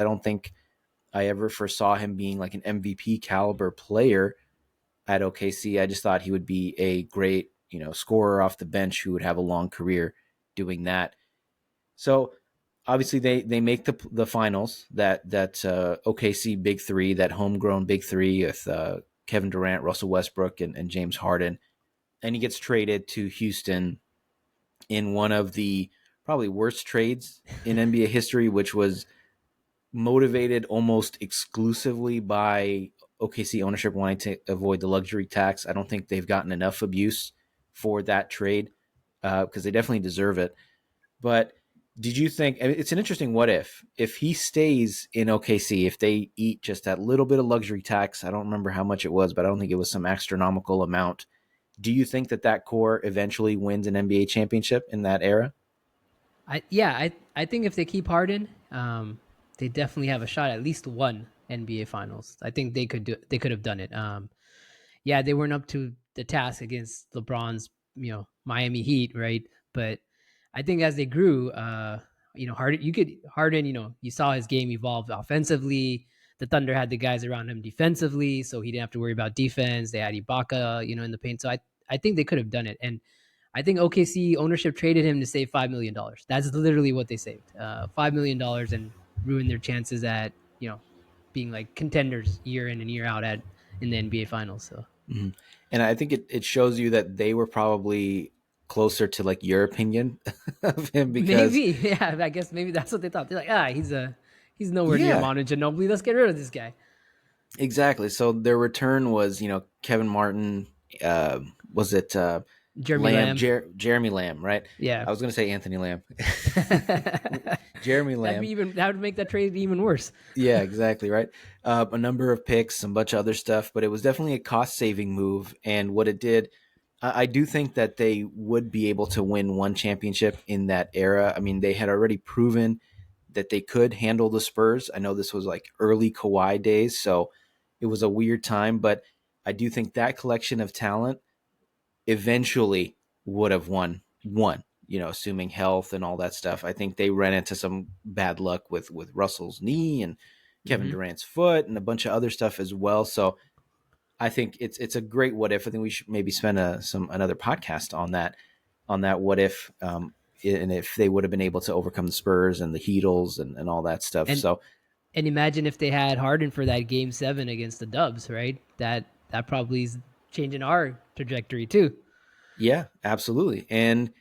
I don't think I ever foresaw him being like an MVP caliber player at OKC. I just thought he would be a great, scorer off the bench who would have a long career doing that. So obviously they make the finals, that OKC big three, that homegrown big three with Kevin Durant, Russell Westbrook, and James Harden, and he gets traded to Houston in one of the probably worst trades in NBA history, which was motivated almost exclusively by OKC ownership wanting to avoid the luxury tax. I don't think they've gotten enough abuse for that trade because they definitely deserve it. But did you think it's an interesting what if he stays in OKC, if they eat just that little bit of luxury tax? I don't remember how much it was, but I don't think it was some astronomical amount. Do you think that core eventually wins an NBA championship in that era? I think if they keep Harden, they definitely have a shot at least one NBA Finals. I think they could have done it. Yeah, they weren't up to the task against LeBron's Miami Heat, right? But I think as they grew, Harden, you saw his game evolve offensively. The Thunder had the guys around him defensively, so he didn't have to worry about defense. They had Ibaka, in the paint. So I think they could have done it. And I think OKC ownership traded him to save $5 million. That's literally what they saved. $5 million and ruined their chances at being like contenders year in and year out at in the NBA Finals. So Mm-hmm. And I think it shows you that they were probably closer to like your opinion of him because maybe, yeah, I guess maybe that's what they thought. They're like, he's nowhere near yeah, Manu Ginobili. Let's get rid of this guy. exactly. So their return was, Kevin Martin, was it Jeremy Lamb. Jeremy Lamb, right? Yeah. I was going to say Anthony Lamb. Jeremy That Lamb. would make that trade even worse. Yeah, exactly, right. A number of picks, a bunch of other stuff, but it was definitely a cost saving move. And what it did, I do think that they would be able to win one championship in that era. I mean, they had already proven that they could handle the Spurs. I know this was like early Kawhi days, so it was a weird time, but I do think that collection of talent eventually would have won, assuming health and all that stuff. I think they ran into some bad luck with Russell's knee and Kevin Mm-hmm. Durant's foot and a bunch of other stuff as well. So I think it's a great what if. I think we should maybe spend another podcast on that what if, and if they would have been able to overcome the Spurs and the Heatles and all that stuff. And So and imagine if they had Harden for that Game 7 against the Dubs, right? That probably is changing our trajectory too. yeah, absolutely. And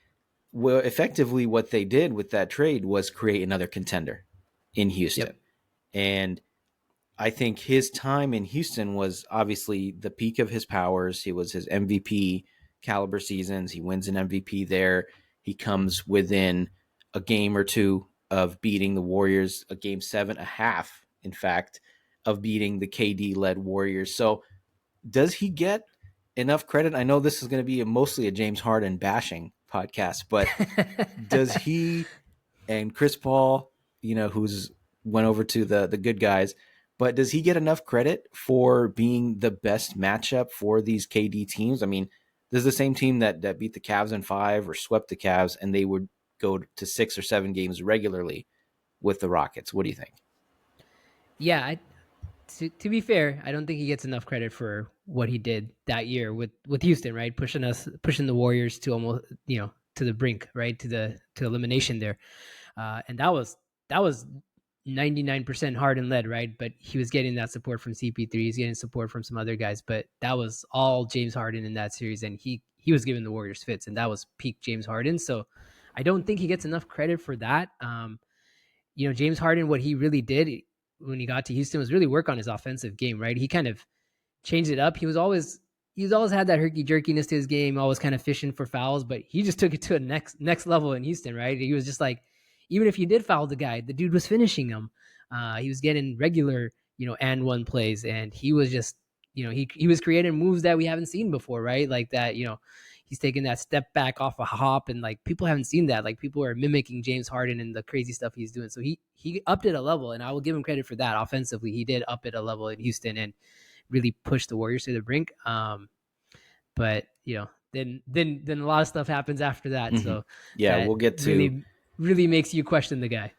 well, effectively what they did with that trade was create another contender in Yep. Houston. And I think his time in Houston was obviously the peak of his powers. He was his MVP caliber seasons. He wins an MVP there. He comes within a game or two of beating the Warriors, a game 7, a half, in fact, of beating the KD led Warriors. So does he get enough credit? I know this is going to be mostly a James Harden bashing podcast, but does he and Chris Paul, who's went over to the good guys, but does he get enough credit for being the best matchup for these KD teams? I mean, this is the same team that beat the Cavs in 5 or swept the Cavs, and they would go to 6 or 7 games regularly with the Rockets. What do you think? Yeah, to be fair, I don't think he gets enough credit for what he did that year with Houston, right? Pushing the Warriors to almost to the brink, right? To elimination there, and that was 99% Harden led, right? But he was getting that support from CP3. He's getting support from some other guys, but that was all James Harden in that series, and he was giving the Warriors fits, and that was peak James Harden. So I don't think he gets enough credit for that. James Harden, what he really did when he got to Houston was really work on his offensive game, right? He kind of changed it up. He's always had that herky jerkiness to his game, always kind of fishing for fouls, but he just took it to a next level in Houston, right? He was just like, even if you did foul the guy, the dude was finishing him. He was getting regular, and one plays, and he was just, he was creating moves that we haven't seen before, right? Like that, he's taking that step back off a hop, and like people haven't seen that. Like people are mimicking James Harden and the crazy stuff he's doing. So he upped it a level, and I will give him credit for that. Offensively, he did up it a level in Houston and really push the Warriors to the brink. But then a lot of stuff happens after that. Mm-hmm. So Yeah, that we'll get to really makes you question the guy.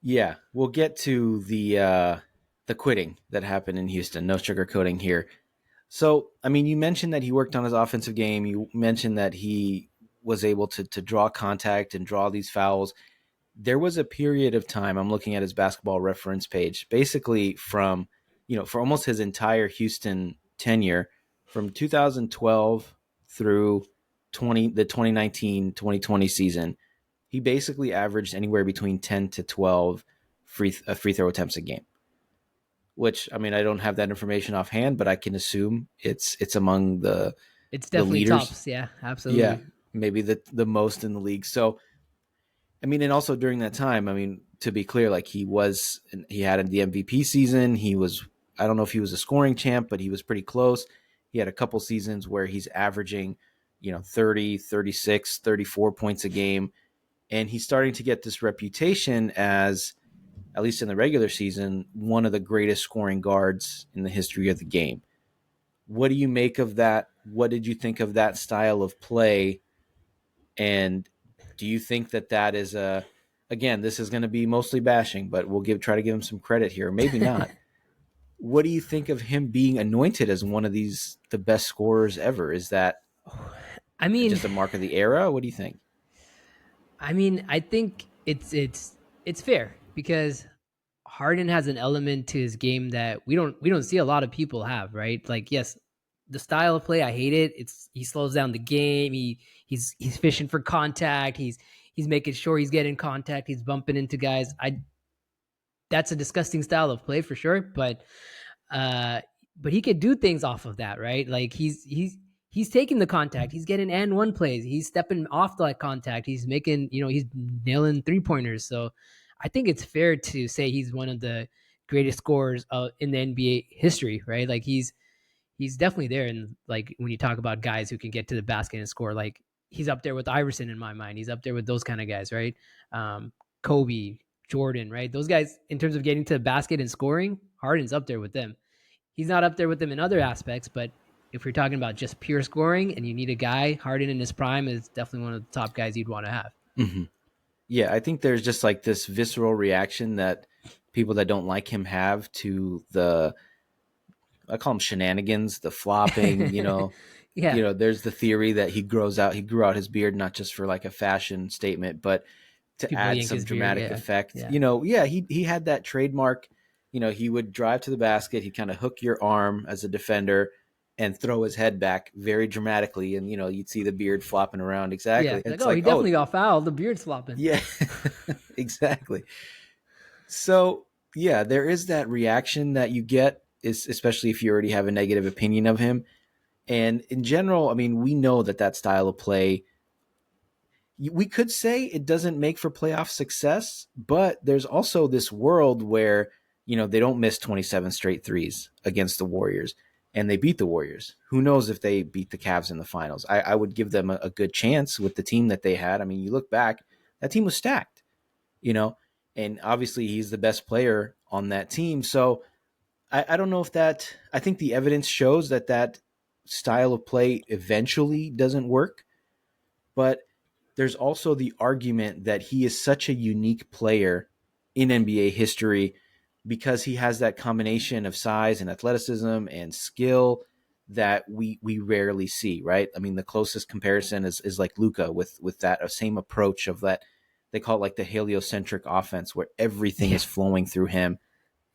Yeah, we'll get to the quitting that happened in Houston. No sugarcoating here. So, I mean, you mentioned that he worked on his offensive game. You mentioned that he was able to draw contact and draw these fouls. There was a period of time, I'm looking at his basketball reference page, basically from, for almost his entire Houston tenure, from 2012 through 2019-2020 season, he basically averaged anywhere between 10 to 12 free throw attempts a game. Which, I mean, I don't have that information offhand, but I can assume it's among It's the definitely leaders. tops. Yeah, Yeah, absolutely. maybe the most in the league. So, I mean, and also during that time, I mean, to be clear, like he had the MVP season. He was, I don't know if he was a scoring champ, but he was pretty close. He had a couple seasons where he's averaging, 30, 36, 34 points a game. And he's starting to get this reputation as, at least in the regular season, one of the greatest scoring guards in the history of the game. What do you make of that? What did you think of that style of play? And do you think that that is a, again, this is going to be mostly bashing, but we'll try to give him some credit here, maybe not. What do you think of him being anointed as one of the best scorers ever? Is that I mean, just a mark of the era? What do you think? I think it's fair because Harden has an element to his game that we don't see a lot of people have, right? Like, yes, the style of play, I hate it. It's he slows down the game. He's fishing for contact. He's making sure he's getting contact. He's bumping into guys. I That's a disgusting style of play for sure, uh but he could do things off of that, right? Like he's taking the contact, he's getting and one plays, he's stepping off that contact, he's making, he's nailing three pointers. So I think it's fair to say he's one of the greatest scorers in the NBA history, right? Like he's definitely there. And like when you talk about guys who can get to the basket and score, like he's up there with Iverson in my mind. He's up there with those kind of guys, right? Um, Kobe, Jordan, right? Those guys in terms of getting to the basket and scoring, Harden's up there with them. He's not up there with them in other aspects, but if you're talking about just pure scoring and you need a guy, Harden in his prime is definitely one of the top guys you'd want to have. Mm-hmm. Yeah, I think there's just like this visceral reaction that people that don't like him have to I call them shenanigans, the flopping, Yeah, there's the theory that he grew out his beard not just for like a fashion statement, but to people add yank some his beard. dramatic Yeah, effect. yeah, Yeah, he had that trademark. He would drive to the basket, he'd kind of hook your arm as a defender and throw his head back very dramatically, and you'd see the beard flopping around yeah. exactly. And Like, it's oh, like, he oh, definitely got fouled. The beard's flopping. yeah, exactly. So yeah, there is that reaction that you get, is especially if you already have a negative opinion of him. And in general, I mean, we know that style of play, we could say it doesn't make for playoff success, but there's also this world where, they don't miss 27 straight threes against the Warriors and they beat the Warriors. Who knows if they beat the Cavs in the finals? I would give them a good chance with the team that they had. I mean, you look back, that team was stacked, you know, and obviously he's the best player on that team. So I don't know if I think the evidence shows that style of play eventually doesn't work, but there's also the argument that he is such a unique player in NBA history because he has that combination of size and athleticism and skill that we rarely see, right? I mean, the closest comparison is like Luka with that same approach of that, they call it like the heliocentric offense where everything Yeah, is flowing through him.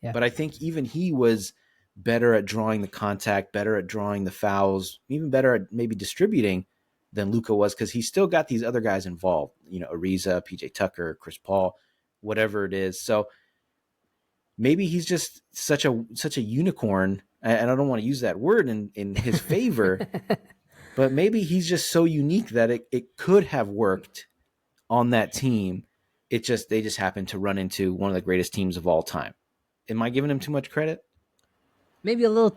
yeah. But I think even he was better at drawing the contact, better at drawing the fouls, even better at maybe distributing than Luca was, because he still got these other guys involved, Ariza, PJ Tucker, Chris Paul, whatever it is. So maybe he's just such a unicorn, and I don't want to use that word in his favor, but maybe he's just so unique that it could have worked on that team. They just happened to run into one of the greatest teams of all time. Am I giving him too much credit? Maybe a little,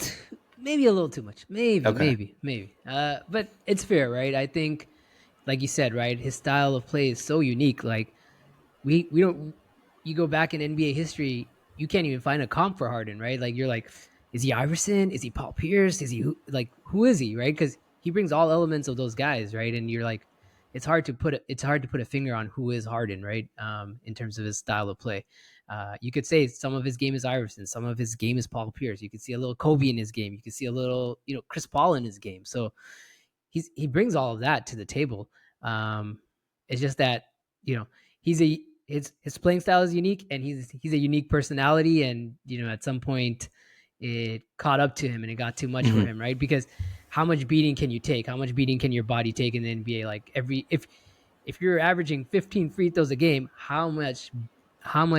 maybe a little too much. Maybe, Okay. maybe, maybe. But it's fair, right? I think, like you said, right, his style of play is so unique. Like we don't. You go back in NBA history, you can't even find a comp for Harden, right? Like you're like, is he Iverson? Is he Paul Pierce? Is he who is he, right? Because he brings all elements of those guys, right? And you're like, it's hard to put a finger on who is Harden, right? In terms of his style of play. You could say some of his game is Iverson, some of his game is Paul Pierce. You could see a little Kobe in his game. You could see a little, Chris Paul in his game. So he brings all of that to the table. Um, it's just that he's a his playing style is unique, and he's a unique personality, and at some point it caught up to him and it got too much for Mm-hmm. him, right? Because how much beating can you take? How much beating can your body take in the NBA? Like if you're averaging 15 free throws a game, how much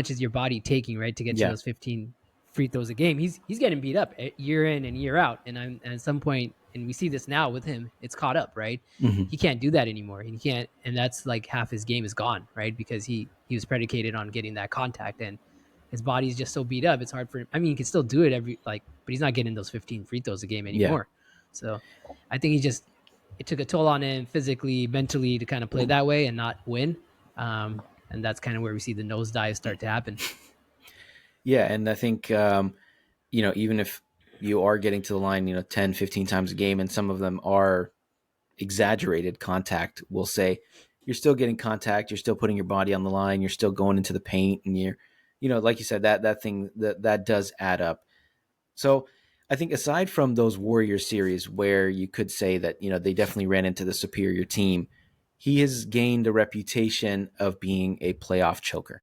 is your body taking, right, to get to Yeah. those 15 free throws a game? He's getting beat up year in and year out, and at some point, and we see this now with him, it's caught up, right? Mm-hmm. He can't do that anymore. He can't, and that's like half his game is gone, right? Because he was predicated on getting that contact, and his body's just so beat up. It's hard for him. I mean, he can still do it but he's not getting those 15 free throws a game Yeah. anymore. So I think it took a toll on him physically, mentally to kind of play that way and not win. And that's kind of where we see the nosedive start to happen. Yeah. And I think, even if you are getting to the line, 10, 15 times a game, and some of them are exaggerated contact, we'll say, you're still getting contact, you're still putting your body on the line, you're still going into the paint, and like you said, that thing that does add up. So I think aside from those Warriors series where you could say that, they definitely ran into the superior team, he has gained a reputation of being a playoff choker.